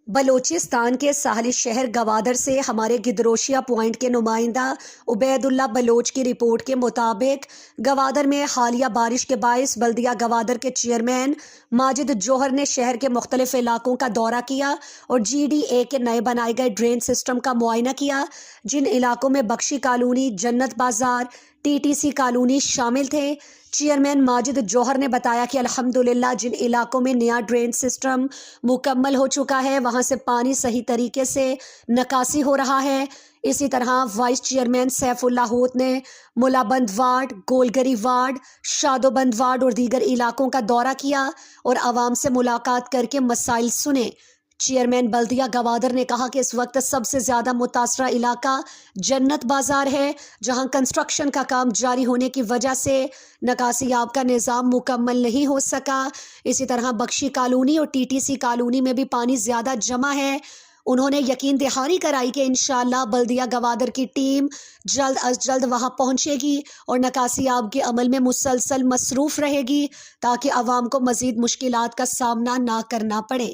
بلوچستان کے ساحلی شہر گوادر سے ہمارے گدروشیا پوائنٹ کے نمائندہ عبید اللہ بلوچ کی رپورٹ کے مطابق گوادر میں حالیہ بارش کے باعث بلدیہ گوادر کے چیئرمین ماجد جوہر نے شہر کے مختلف علاقوں کا دورہ کیا اور جی ڈی اے کے نئے بنائے گئے ڈرین سسٹم کا معائنہ کیا، جن علاقوں میں بخشی کالونی، جنت بازار، ٹی ٹی سی کالونی شامل تھے۔ چیئرمین ماجد جوہر نے بتایا کہ الحمدللہ جن علاقوں میں نیا ڈرین سسٹم مکمل ہو چکا ہے وہاں سے پانی صحیح طریقے سے نکاسی ہو رہا ہے۔ اسی طرح وائس چیئرمین سیف اللہ ہوت نے ملا بند وارڈ، گولگری وارڈ، شادو بند وارڈ اور دیگر علاقوں کا دورہ کیا اور عوام سے ملاقات کر کے مسائل سنے۔ چیئرمین بلدیہ گوادر نے کہا کہ اس وقت سب سے زیادہ متاثرہ علاقہ جنت بازار ہے، جہاں کنسٹرکشن کا کام جاری ہونے کی وجہ سے نکاسی آب کا نظام مکمل نہیں ہو سکا۔ اسی طرح بخشی کالونی اور ٹی ٹی سی کالونی میں بھی پانی زیادہ جمع ہے۔ انہوں نے یقین دہانی کرائی کہ انشاءاللہ بلدیہ گوادر کی ٹیم جلد از جلد وہاں پہنچے گی اور نکاسی آب کے عمل میں مسلسل مصروف رہے گی تاکہ عوام کو مزید مشکلات کا سامنا نہ کرنا پڑے۔